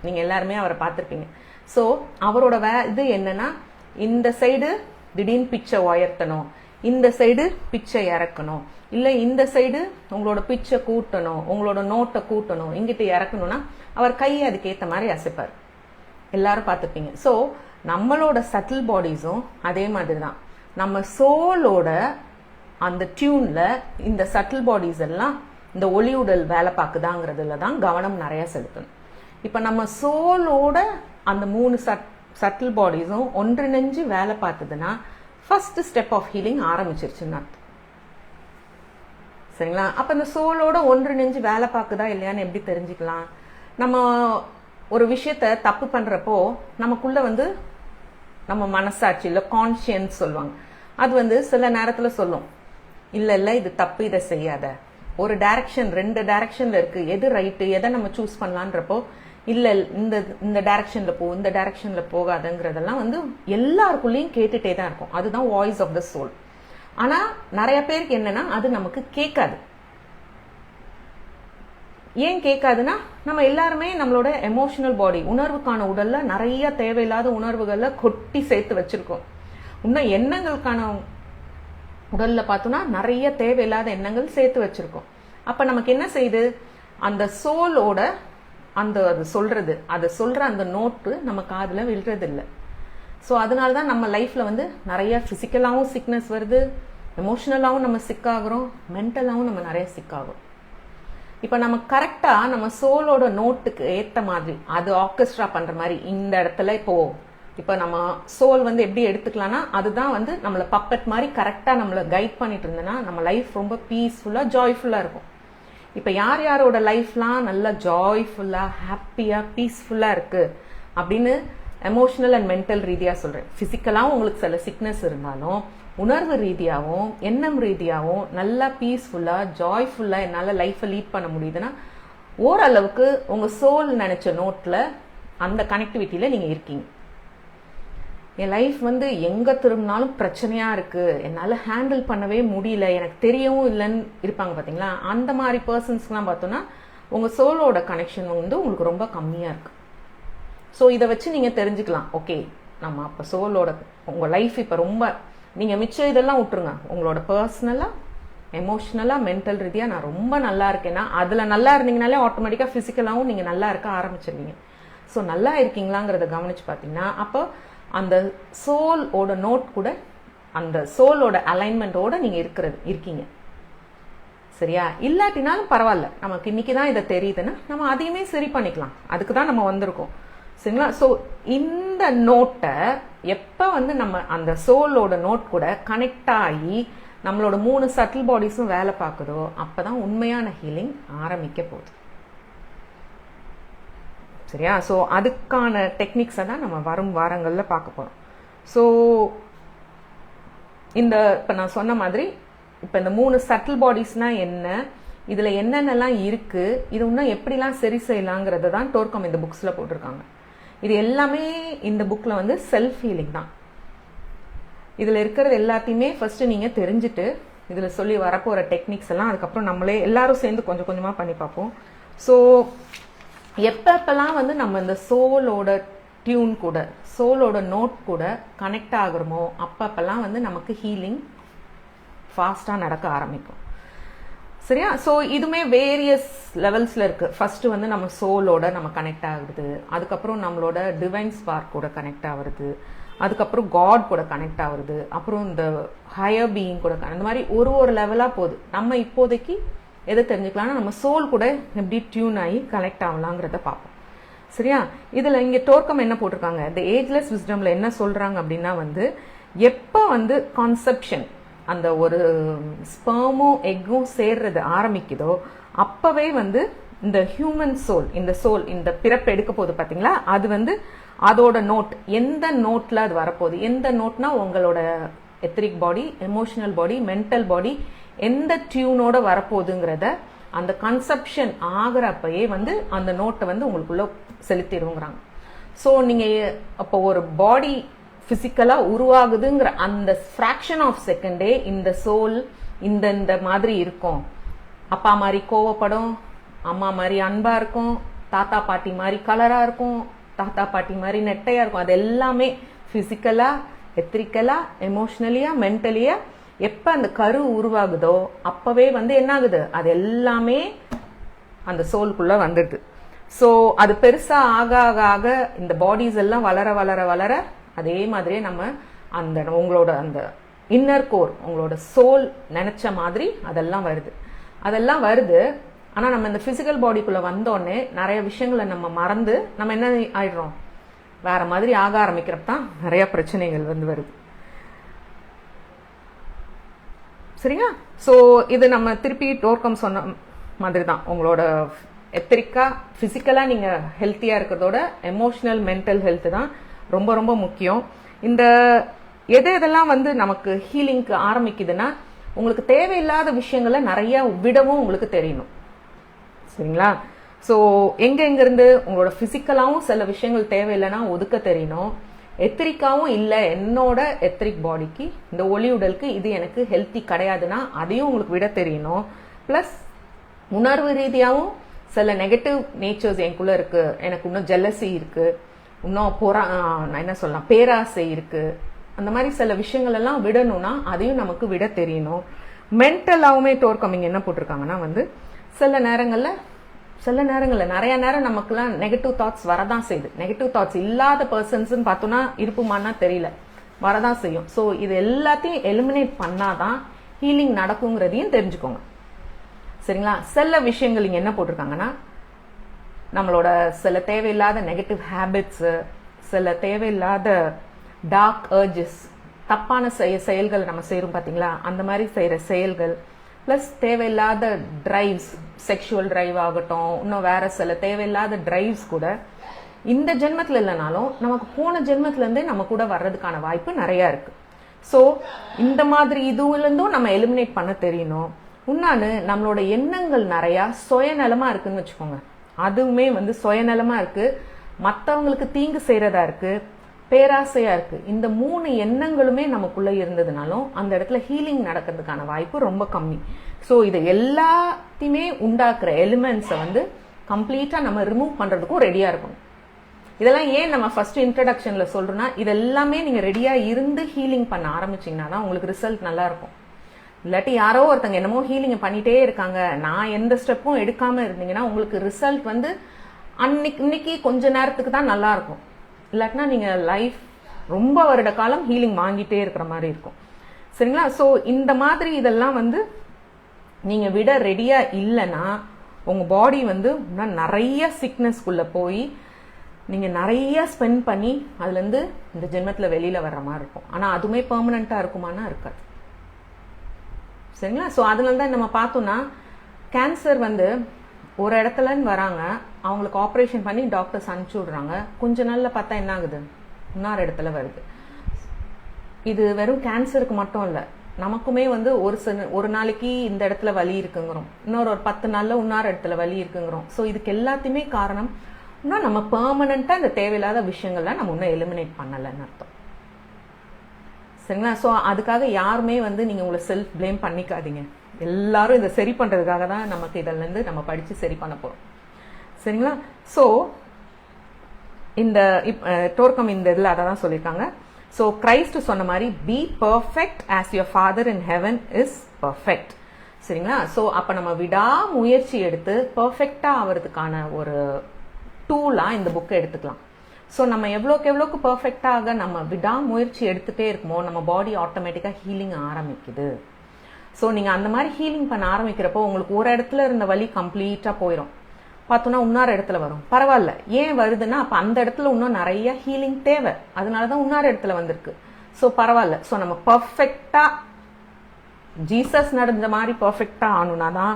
Speaker 1: நீங்கள் எல்லாருமே அவரை பார்த்துருப்பீங்க. ஸோ அவரோட இது என்னன்னா, இந்த சைடு திடீர்னு பிச்சை உயர்த்தணும், இந்த சைடு பிச்சை இறக்கணும், இல்லை இந்த சைடு உங்களோட பிச்சை கூட்டணும், உங்களோட நோட்டை கூட்டணும், இங்கிட்ட இறக்கணும்னா அவர் கையை அதுக்கேற்ற மாதிரி அசைப்பார். எல்லாரும் பார்த்துருப்பீங்க. ஸோ நம்மளோட சட்டில் பாடிஸும் அதே மாதிரி தான். நம்ம சோலோட அந்த டியூன்ல இந்த சட்டில் பாடிஸ் எல்லாம் இந்த ஒளி உடல் வேலை பார்க்குதாங்கிறதுல தான் கவனம் நிறைய செலுத்தணும். இப்போ நம்ம சோலோட அந்த 3 சட்டில் பாடிஸும் ஒன்றிணைஞ்சு வேலை பார்த்ததுன்னா ஃபர்ஸ்ட் ஸ்டெப் ஆஃப் ஹீலிங் ஆரம்பிச்சிருச்சுன்னு அர்த்தம். சரிங்களா? அப்போ இந்த சோலோட ஒன்றிணைஞ்சு வேலை பார்க்குதா இல்லையான்னு எப்படி தெரிஞ்சுக்கலாம்? நம்ம ஒரு விஷயத்த தப்பு பண்றப்போ நமக்குள்ள வந்து நம்ம மனசாட்சி இல்லை கான்ஷியன்ஸ் சொல்லுவாங்க, அது சில நேரத்தில் சொல்லும், இல்லை இல்லை இது தப்பு, இதை செய்யாத. ஒரு டைரக்ஷன் 2 டைரக்ஷன்ல இருக்கு, எது ரைட்டு, எதை நம்ம சூஸ் பண்ணலான்றப்போ இல்லை இந்த டைரக்ஷன்ல போ, இந்த டைரக்ஷன்ல போகாதுங்கிறதெல்லாம் எல்லாருக்குள்ளேயும் கேட்டுட்டே தான் இருக்கும். அதுதான் வாய்ஸ் ஆஃப் த சோல். ஆனா நிறைய பேருக்கு என்னன்னா அது நமக்கு கேட்காது. ஏன் கேட்காதுன்னா நம்ம எல்லாருமே நம்மளோட எமோஷனல் பாடி, உணர்வுக்கான உடல்ல நிறைய தேவையில்லாத உணர்வுகளை கொட்டி சேர்த்து வச்சிருக்கோம். இன்னும் எண்ணங்களுக்கான உடல்ல பார்த்தோம்னா நிறைய தேவையில்லாத எண்ணங்கள் சேர்த்து வச்சிருக்கோம். அப்ப நமக்கு என்ன செய்யுது, அந்த சோலோட அது சொல்ற அந்த நோட்டு நம்ம காதுல விழுறது இல்லை. ஸோ அதனாலதான் நம்ம லைஃப்ல நிறைய பிசிக்கலாவும் சிக்னஸ் வருது, எமோஷனலாவும் நம்ம சிக்காகிறோம், மென்டலாவும் நம்ம நிறைய சிக்காகிறோம். இப்ப நம்ம கரெக்டா நம்ம சோலோட நோட்டுக்கு ஏத்த மாதிரி அது ஆர்கெஸ்ட்ரா பண்ற மாதிரி இந்த இடத்துல இப்ப நம்ம சோல் எப்படி எடுத்துக்கலாம்னா அதுதான் நம்மள பப்பட் மாதிரி கரெக்டா நம்மள கைட் பண்ணிட்டு இருந்தோம்னா நம்ம லைஃப் ரொம்ப பீஸ்ஃபுல்லா ஜாய்ஃபுல்லா இருக்கும். இப்ப யார் யாரோட லைஃப்லாம் நல்லா ஜாய்ஃபுல்லா ஹாப்பியா பீஸ்ஃபுல்லா இருக்கு அப்படின்னு எமோஷனல் அண்ட் மென்டல் ரீதியா சொல்றேன். பிசிக்கலாவும் உங்களுக்கு சில சிக்னஸ் இருந்தாலும் உணர்வு ரீதியாகவும் எண்ணம் ரீதியாகவும் நல்லா பீஸ்ஃபுல்லா ஜாய்ஃபுல்லா என்னால லைஃபை லீட் பண்ண முடியுதுன்னா ஓரளவுக்கு உங்க சோல் நினைச்ச நோட்ல அந்த கனெக்டிவிட்டியில நீங்க இருக்கீங்க. என் லைஃப் எங்க திரும்பினாலும் பிரச்சனையா இருக்கு, என்னால ஹேண்டில் பண்ணவே முடியல, எனக்கு தெரியவும் இல்லைன்னு இருப்பாங்க பாத்தீங்களா, அந்த மாதிரி பர்சன்ஸ்லாம் பார்த்தோம்னா உங்க சோலோட கனெக்ஷன் உங்களுக்கு ரொம்ப கம்மியா இருக்கு. ஸோ இதை வச்சு நீங்க தெரிஞ்சுக்கலாம், ஓகே நம்ம அப்ப சோலோட உங்க லைஃப் இப்ப ரொம்ப நீங்க மிச்சம் இதெல்லாம் விட்டுருங்க, உங்களோட பர்சனலா எமோஷனலா மென்டல் ரீதியா நான் ரொம்ப நல்லா இருக்கேன்னா அதுல நல்லா இருந்தீங்கனாலே ஆட்டோமேட்டிக்கா பிசிக்கலாவும் நீங்க நல்லா இருக்க ஆரம்பிச்சிருவீங்க. ஸோ நல்லா இருக்கீங்களாங்கிறத கவனிச்சு பார்த்தீங்கன்னா அப்போ அந்த சோலோட நோட் கூட அந்த சோலோட அலைன்மெண்டோட நீங்க இருக்கீங்க. சரியா? இல்லாட்டினாலும் பரவாயில்ல, நமக்கு இன்னைக்குதான் இதை தெரியுதுன்னா நம்ம அதையுமே சரி பண்ணிக்கலாம், அதுக்கு தான் நம்ம வந்திருக்கோம். சரிங்களா? ஸோ இந்த நோட்டை எப்ப நம்ம அந்த சோலோட நோட் கூட கனெக்ட் ஆகி நம்மளோட 3 சட்டில் பாடிஸும் வேலை பார்க்குதோ அப்பதான் உண்மையான ஹீலிங் ஆரம்பிக்க போகுது. சரியா? ஸோ அதுக்கான டெக்னிக்ஸை தான் நம்ம வரும் வாரங்கள்ல பார்க்க போறோம். ஸோ இப்ப நான் சொன்ன மாதிரி இப்ப இந்த 3 சட்டில் பாடிஸ்னா என்ன, இதுல என்னென்னலாம் இருக்கு, இது இன்னும் எப்படிலாம் சரி செய்யலாங்கிறத தான் டோர்கம் இந்த புக்ஸ்ல போட்டிருக்காங்க. இது எல்லாமே இந்த புக்ல செல்ஃப் ஹீலிங் தான். இதுல இருக்கிறது எல்லாத்தையுமே ஃபர்ஸ்ட் நீங்க தெரிஞ்சுட்டு இதுல சொல்லி வரப்போற டெக்னிக்ஸ் எல்லாம் அதுக்கப்புறம் நம்மளே எல்லாரும் சேர்ந்து கொஞ்சம் கொஞ்சமா பண்ணி பார்ப்போம். ஸோ எப்பெல்லாம் நம்ம இந்த சோலோட டியூன் கூட சோலோட நோட் கூட கனெக்ட் ஆகுறோமோ அப்பெல்லாம் நமக்கு ஹீலிங் ஃபாஸ்டா நடக்க ஆரம்பிக்கும். சரியா? ஸோ இதுமே வேரியஸ் லெவல்ஸ்ல இருக்கு. ஃபர்ஸ்ட் நம்ம சோலோட நம்ம கனெக்ட் ஆகுது, அதுக்கப்புறம் நம்மளோட டிவைன் ஸ்பார்க் கூட கனெக்ட் ஆகுறது, அதுக்கப்புறம் காட் கூட கனெக்ட் ஆகுறது, அப்புறம் இந்த ஹையர் பீயிங் கூட அந்த மாதிரி ஒரு லெவலா போகுது. நம்ம இப்போதைக்கு எதை தெரிஞ்சுக்கலாம்னா நம்ம சோல் கூட எப்படி டியூன் ஆகி கனெக்ட் ஆகலாங்கிறத பார்ப்போம். சரியா? இதுல இங்க டோர்க்கம் என்ன போட்டிருக்காங்க, இந்த ஏஜ்லெஸ் விஸ்டம்ல என்ன சொல்றாங்க அப்படின்னா எப்ப கான்செப்ஷன் அந்த ஒரு ஸ்பெர்மும் எக்கும் சேர்றது ஆரம்பிக்குதோ அப்பவே இந்த ஹியூமன் சோல் இந்த பிறப்பு எடுக்க போகுது பாத்தீங்களா, அது அதோட நோட் எந்த நோட்ல அது வரப்போகுது, எந்த நோட்னா உங்களோட எத்திரிக் பாடி, எமோஷனல் பாடி, மென்டல் பாடி எந்த டியூனோட வரப்போகுதுங்கிறத அந்த கன்செப்ஷன் ஆகிறப்பயே அந்த நோட்டை உங்களுக்குள்ள செலுத்திடுங்கிறாங்க. ஸோ நீங்க அப்போ ஒரு பாடி பிசிக்கலா உருவாகுதுங்கிற அந்த ஃபிராக்ஷன் ஆஃப் செகண்டே இந்த சோல் இந்த மாதிரி இருக்கும். அப்பா மாதிரி கோவப்படும், அம்மா மாதிரி அன்பா இருக்கும், தாத்தா பாட்டி மாதிரி கலரா இருக்கும், தாத்தா பாட்டி மாதிரி நெட்டையா இருக்கும். அது எல்லாமே பிசிக்கலா, எத்திரிக்கலா, எமோஷனலியா, மென்டலியா எப்ப அந்த கரு உருவாகுதோ அப்பவே என்ன ஆகுது, அது எல்லாமே அந்த சோலுக்குள்ள வந்துடுது. ஸோ அது பெருசா ஆக ஆக ஆக இந்த பாடிஸ் எல்லாம் வளர வளர வளர அதே மாதிரியே நம்ம உங்களோட அந்த இன்னர் கோர், உங்களோட சோல் நினச்ச மாதிரி அதெல்லாம் வருது. ஆனால் நம்ம இந்த ஃபிசிக்கல் பாடிக்குள்ளே வந்தோடனே நிறைய விஷயங்களை நம்ம மறந்து நம்ம என்ன ஆயிடுறோம், வேற மாதிரி ஆக ஆரம்பிக்கிறப்ப தான் நிறைய பிரச்சனைகள் வருது. சரிங்க. ஸோ இது நம்ம திருப்பி டோர்கம் சொன்ன மாதிரி தான், உங்களோட எத்திரிக்கா ஃபிசிக்கலாக நீங்கள் ஹெல்த்தியாக இருக்கிறதோட எமோஷனல் மென்டல் ஹெல்த் தான் ரொம்ப ரொம்ப முக்கியம். இந்த எதெல்லாம் நமக்கு ஹீலிங்க்கு ஆரம்பிக்குதுன்னா, உங்களுக்கு தேவையில்லாத விஷயங்களை நிறைய விடவும் உங்களுக்கு தெரியணும். சரிங்களா. ஸோ எங்கேருந்து உங்களோட ஃபிசிக்கலாகவும் சில விஷயங்கள் தேவையில்லைன்னா ஒதுக்க தெரியணும். எத்திரிக்காவும் இல்லை, என்னோட எத்திரிக் பாடிக்கு இந்த ஒளி உடலுக்கு இது எனக்கு ஹெல்த்தி கிடையாதுன்னா அதையும் உங்களுக்கு விட தெரியணும். ப்ளஸ் உணர்வு ரீதியாகவும் சில நெகட்டிவ் நேச்சர்ஸ் எனக்குள்ள இருக்கு, எனக்கு இன்னும் ஜெல்லசி இருக்கு, இன்னும் நான் என்ன சொல்லலாம், பேராசை இருக்கு, அந்த மாதிரி சில விஷயங்கள் எல்லாம் விடணும்னா அதையும் நமக்கு விட தெரியணும். மென்டலாகவுமே டோர்கமிங் என்ன போட்டிருக்காங்கன்னா சில நேரங்களில் நிறைய நேரம் நமக்குலாம் நெகட்டிவ் தாட்ஸ் வரதான் செய்யுது. நெகட்டிவ் தாட்ஸ் இல்லாத பர்சன்ஸ்ன்னு பார்த்தோன்னா இருப்புமானா தெரியல, வரதான் செய்யும். ஸோ இது எல்லாத்தையும் எலிமினேட் பண்ணாதான் ஹீலிங் நடக்குங்கிறதையும் தெரிஞ்சுக்கோங்க. சரிங்களா. சில விஷயங்கள் இங்கே என்ன போட்டிருக்காங்கன்னா, நம்மளோட சில தேவையில்லாத நெகட்டிவ் ஹேபிட்ஸு, சில தேவையில்லாத டார்க் அர்ஜஸ், தப்பான செயல்கள் நம்ம செய்கிறோம் பார்த்தீங்களா, அந்த மாதிரி செய்கிற செயல்கள், ப்ளஸ் தேவையில்லாத ட்ரைவ்ஸ், செக்ஷுவல் ட்ரைவ் ஆகட்டும், இன்னும் வேற சில தேவையில்லாத ட்ரைவ்ஸ் கூட இந்த ஜென்மத்தில் இல்லைனாலும் நமக்கு போன ஜென்மத்திலேருந்தே நம்ம கூட வர்றதுக்கான வாய்ப்பு நிறையா இருக்கு. ஸோ இந்த மாதிரி இதுலேருந்தும் நம்ம எலிமினேட் பண்ண தெரியணும். இன்னொன்று, நம்மளோட எண்ணங்கள் நிறையா சுயநலமாக இருக்குன்னு வச்சுக்கோங்க. அதுவுமே சுயநலமாக இருக்கு, மற்றவங்களுக்கு தீங்கு செய்கிறதா இருக்கு, பேராசையா இருக்கு. இந்த 3 எண்ணங்களுமே நமக்குள்ள இருந்ததுனாலும் அந்த இடத்துல ஹீலிங் நடக்கிறதுக்கான வாய்ப்பு ரொம்ப கம்மி. ஸோ இது எல்லாத்தையுமே உண்டாக்குற எலிமெண்ட்ஸை கம்ப்ளீட்டா நம்ம ரிமூவ் பண்றதுக்கும் ரெடியா இருக்கணும். இதெல்லாம் ஏன் நம்ம ஃபர்ஸ்ட் இன்ட்ரடக்ஷன்ல சொல்றோம்னா, இதெல்லாமே நீங்க ரெடியா இருந்து ஹீலிங் பண்ண ஆரம்பிச்சீங்கன்னா தான் உங்களுக்கு ரிசல்ட் நல்லா இருக்கும். இல்லாட்டி யாரோ ஒருத்தங்க என்னமோ ஹீலிங் பண்ணிட்டே இருக்காங்க, நான் எந்த ஸ்டெப்பும் எடுக்காம இருந்தீங்கன்னா உங்களுக்கு ரிசல்ட் இன்னைக்கு கொஞ்ச நேரத்துக்கு தான் நல்லா இருக்கும். இல்லாட்டினா நீங்கள் லைஃப் ரொம்ப வருட காலம் ஹீலிங் வாங்கிட்டே இருக்கிற மாதிரி இருக்கும். சரிங்களா. ஸோ இந்த மாதிரி இதெல்லாம் நீங்கள் விட ரெடியாக இல்லைன்னா உங்கள் பாடி இன்னும் நிறைய சிக்னஸ்குள்ளே போய் நீங்கள் நிறைய ஸ்பெண்ட் பண்ணி அதுலேருந்து இந்த ஜென்மத்தில் வெளியில் வர்ற மாதிரி இருக்கும். ஆனால் அதுவுமே பெர்மனண்ட்டாக இருக்குமானா இருக்காது. சரிங்களா. ஸோ அதனால தான் நம்ம பார்த்தோம்னா, கேன்சர் ஒரு இடத்துலன்னு வராங்க, அவங்களுக்கு ஆப்ரேஷன் பண்ணி டாக்டர்ஸ் அனுப்பிச்சி விடுறாங்க, கொஞ்ச நாள்ல பார்த்தா என்ன ஆகுது, இன்னொரு இடத்துல வருது. இது வெறும் கேன்சருக்கு மட்டும் இல்லை, நமக்குமே ஒரு நாளைக்கு இந்த இடத்துல வலி இருக்குங்கிறோம், இன்னொரு 10 நாள்ல இன்னொரு இடத்துல வலி இருக்குங்கிறோம். ஸோ இதுக்கு எல்லாத்தையுமே காரணம் இன்னும் நம்ம பெர்மனண்டா இந்த தேவையில்லாத விஷயங்கள்லாம் நம்ம இன்னும் எலிமினேட் பண்ணலைன்னு அர்த்தம். சரிங்களா. ஸோ அதுக்காக யாருமே நீங்க உங்களை செல்ஃப் பிளேம் பண்ணிக்காதீங்க. எல்லாரும் இதை சரி பண்றதுக்காக தான் நமக்கு இதிலிருந்து நம்ம படிச்சு சரி பண்ண போறோம். சரிங்களா. ஸோ இந்த டோர்கம் இந்த இதில் அதை தான் சொல்லியிருக்காங்க. ஸோ கிரைஸ்ட் சொன்ன மாதிரி B perfect as your father in heaven is perfect. சரிங்களா. ஸோ அப்போ நம்ம விடாமுயற்சி எடுத்து பர்ஃபெக்டா ஆகிறதுக்கான ஒரு டூலாக இந்த புக்கை எடுத்துக்கலாம். ஸோ நம்ம எவ்வளோக்கு பர்ஃபெக்டாக நம்ம விடாமுயற்சி எடுத்துகிட்டே இருக்குமோ நம்ம பாடி ஆட்டோமேட்டிக்காக ஹீலிங் ஆரம்பிக்குது. ஸோ நீங்கள் அந்த மாதிரி ஹீலிங் பண்ண ஆரம்பிக்கிறப்போ உங்களுக்கு ஒரு இடத்துல இருந்த வலி கம்ப்ளீட்டாக போயிடும், பார்த்தோன்னா இன்னொரு இடத்துல வரும். பரவாயில்ல, ஏன் வருதுன்னா அப்போ அந்த இடத்துல இன்னும் நிறைய ஹீலிங் தேவை, அதனால தான் இன்னொரு இடத்துல வந்திருக்கு. ஸோ பரவாயில்ல. ஸோ நம்ம பர்ஃபெக்டாக ஜீசஸ் நடந்த மாதிரி பர்ஃபெக்டாக ஆகணும்னா தான்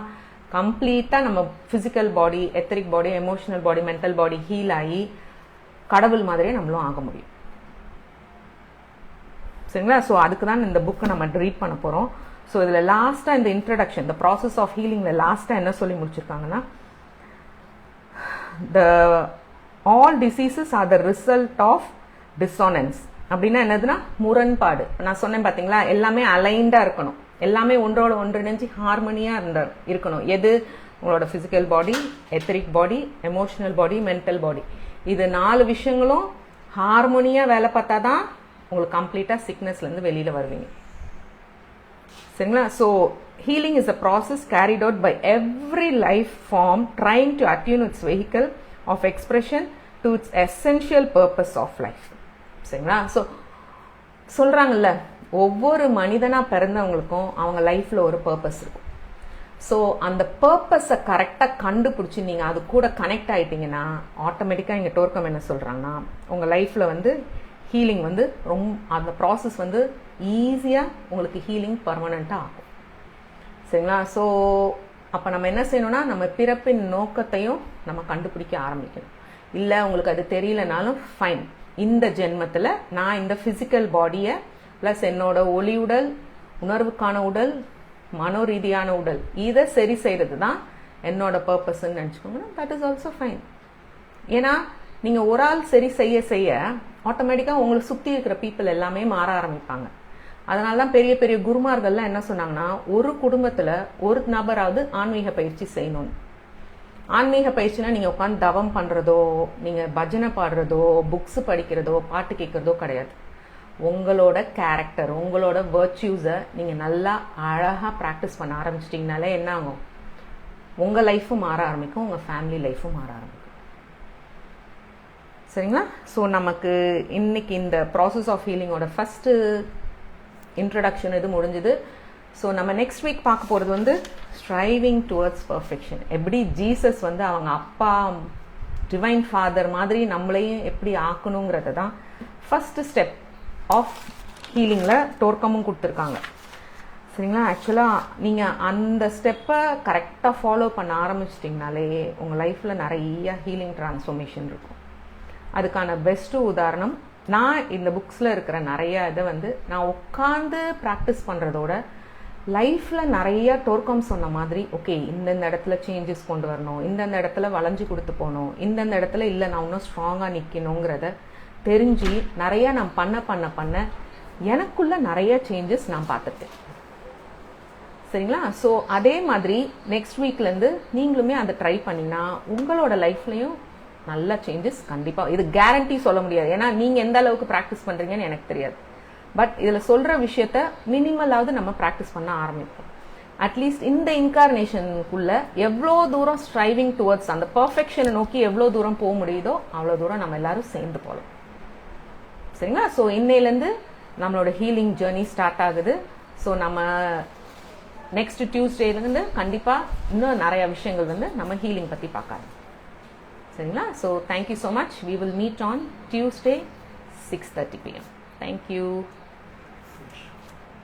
Speaker 1: கம்ப்ளீட்டாக நம்ம ஃபிசிக்கல் பாடி, எத்தரிக் பாடி, எமோஷனல் பாடி, மென்டல் பாடி ஹீல் ஆகி கடவுள் மாதிரியே நம்மளும் ஆக முடியும். சரிங்களா. ஸோ அதுக்கு தான் இந்த புக்கை நம்ம ரீட் பண்ண போகிறோம். ஸோ இதில் லாஸ்ட்டாக இந்த இன்ட்ரடக்ஷன், இந்த ப்ராசஸ் ஆஃப் ஹீலிங்கில் லாஸ்ட்டாக என்ன சொல்லி முடிச்சிருக்காங்கன்னா, all diseases are the result of dissonance. அப்படின்னா என்னதுன்னா முரண்பாடு. நான் சொன்னேன் பார்த்தீங்களா, எல்லாமே அலைண்டாக இருக்கணும், எல்லாமே ஒன்றோட ஒன்றிணைஞ்சு ஹார்மோனியாக இருக்கணும். எது? உங்களோட ஃபிசிக்கல் பாடி, எத்தரிக் பாடி, எமோஷனல் பாடி, மென்டல் பாடி. இது 4 விஷயங்களும் ஹார்மோனியாக வேலை பார்த்தா தான் உங்களுக்கு கம்ப்ளீட்டாக சிக்னஸ்லேருந்து வெளியில் வருவீங்க. சரிங்களா. So healing is a process carried out by every life form trying to attune its vehicle of expression to its essential purpose of life. சரிங்களா. ஸோ சொல்கிறாங்கல்ல, ஒவ்வொரு மனிதனாக பிறந்தவங்களுக்கும் அவங்க லைஃப்பில் ஒரு பர்பஸ் இருக்கும். ஸோ அந்த பர்பஸை கரெக்டாக கண்டுபிடிச்சி நீங்கள் அது கூட கனெக்ட் ஆகிட்டீங்கன்னா ஆட்டோமேட்டிக்காக இங்கே டோர்க்கம் என்ன சொல்கிறாங்கன்னா உங்கள் லைஃப்பில் வந்து ஹீலிங் வந்து அந்த ப்ராசஸ் வந்து ஈஸியாக உங்களுக்கு ஹீலிங் பர்மனெண்ட்டாக ஆகும். சரிங்களா? ஸோ அப்போ நம்ம என்ன செய்யணும்னா நம்ம பிறப்பின் நோக்கத்தையும் நம்ம கண்டுபிடிக்க ஆரம்பிக்கணும். இல்லை உங்களுக்கு அது தெரியலனாலும் ஃபைன், இந்த ஜென்மத்தில் நான் இந்த ஃபிசிக்கல் பாடியை ப்ளஸ் என்னோட ஒளி உடல், உணர்வுக்கான உடல், மனோரீதியான உடல், இதை சரி செய்கிறது தான் என்னோட பர்பஸ்ன்னு நினச்சிக்கோங்க. That is also fine. ஏன்னா நீங்கள் ஒரு ஆள் சரி செய்ய செய்ய ஆட்டோமேட்டிக்காக உங்களை சுற்றி இருக்கிற பீப்புள் எல்லாமே மாற ஆரம்பிப்பாங்க. அதனால தான் பெரிய பெரிய குருமார்கள்லாம் என்ன சொன்னாங்கன்னா ஒரு குடும்பத்தில் ஒரு நபராவது ஆன்மீக பயிற்சி செய்யணும்னு. ஆன்மீக பயிற்சினா நீங்கள் உட்காந்து தவம் பண்ணுறதோ, நீங்கள் பஜனை பாடுறதோ, புக்ஸ் படிக்கிறதோ, பாட்டு கேட்குறதோ கிடையாது. உங்களோட கேரக்டர், உங்களோட வர்ச்சியூஸை நீங்கள் நல்லா அழகாக ப்ராக்டிஸ் பண்ண ஆரம்பிச்சிட்டிங்கனாலே என்ன ஆகும்? உங்கள் லைஃப்பும் மாற ஆரம்பிக்கும், உங்கள் ஃபேமிலி லைஃப்பும் மாற ஆரம்பிக்கும். சரிங்களா? ஸோ நமக்கு இன்னைக்கு இந்த ப்ராசஸ் ஆஃப் ஹீலிங்கோட ஃபஸ்ட்டு இன்ட்ரடக்ஷன் இது முடிஞ்சுது. ஸோ நம்ம நெக்ஸ்ட் வீக் பார்க்க போகிறது வந்து ஸ்ட்ரைவிங் டுவர்ட்ஸ் பர்ஃபெக்ஷன். எப்படி ஜீசஸ் வந்து அவங்க அப்பா டிவைன் ஃபாதர் மாதிரி நம்மளையும் எப்படி ஆக்கணுங்கிறத தான் ஃபஸ்ட்டு ஸ்டெப் ஆஃப் ஹீலிங்கில் டோர்க்கமும் கொடுத்துருக்காங்க. சரிங்களா? ஆக்சுவலாக நீங்கள் அந்த ஸ்டெப்பை கரெக்டாக ஃபாலோ பண்ண ஆரம்பிச்சிட்டிங்கனாலே உங்கள் லைஃப்பில் நிறைய ஹீலிங் டிரான்ஸ்ஃபர்மேஷன் இருக்கும். அதுக்கான பெஸ்ட்டு உதாரணம் நான் இந்த புக்ஸில் இருக்கிற நிறைய இதை வந்து நான் உட்காந்து ப்ராக்டிஸ் பண்ணுறதோட லைஃப்பில் நிறைய டோர்க்கம் சொன்ன மாதிரி ஓகே இந்தந்த இடத்துல சேஞ்சஸ் கொண்டு வரணும், இந்தந்த இடத்துல வளைஞ்சு கொடுத்து போகணும், இந்தந்த இடத்துல இல்லை நான் இன்னும் ஸ்ட்ராங்காக நிற்கணுங்கிறத தெரிஞ்சு நிறையா நான் பண்ண எனக்குள்ள நிறைய சேஞ்சஸ் நான் பார்த்துட்டேன். சரிங்களா? ஸோ அதே மாதிரி நெக்ஸ்ட் வீக்லேருந்து நீங்களுமே அதை ட்ரை பண்ணிங்கன்னா உங்களோட லைஃப்லையும் நல்ல சேஞ்சஸ் கண்டிப்பாக, இது கேரண்டி சொல்ல முடியாது. ஏன்னா நீங்கள் எந்த அளவுக்கு ப்ராக்டிஸ் பண்ணுறீங்கன்னு எனக்கு தெரியாது. பட் இதில் சொல்கிற விஷயத்த மினிமலாவது நம்ம ப்ராக்டிஸ் பண்ண ஆரம்பிப்போம். அட்லீஸ்ட் இந்த இன்கார்னேஷனுக்குள்ளே எவ்வளோ தூரம் ஸ்ட்ரைவிங் டுவர்ட்ஸ் அந்த பர்ஃபெக்ஷனை நோக்கி எவ்வளோ தூரம் போக முடியுதோ அவ்வளோ தூரம் நம்ம எல்லாரும் சேர்ந்து போகலாம். சரிங்களா? ஸோ இன்னையிலேருந்து நம்மளோட ஹீலிங் ஜேர்னி ஸ்டார்ட் ஆகுது. ஸோ நம்ம நெக்ஸ்ட் டியூஸ்டேலேருந்து கண்டிப்பாக இன்னும் நிறைய விஷயங்கள் வந்து நம்ம ஹீலிங் பற்றி பார்க்கலாம். சரிங்களா? So thank you so much. We will meet on Tuesday 6:30 PM. Thank you.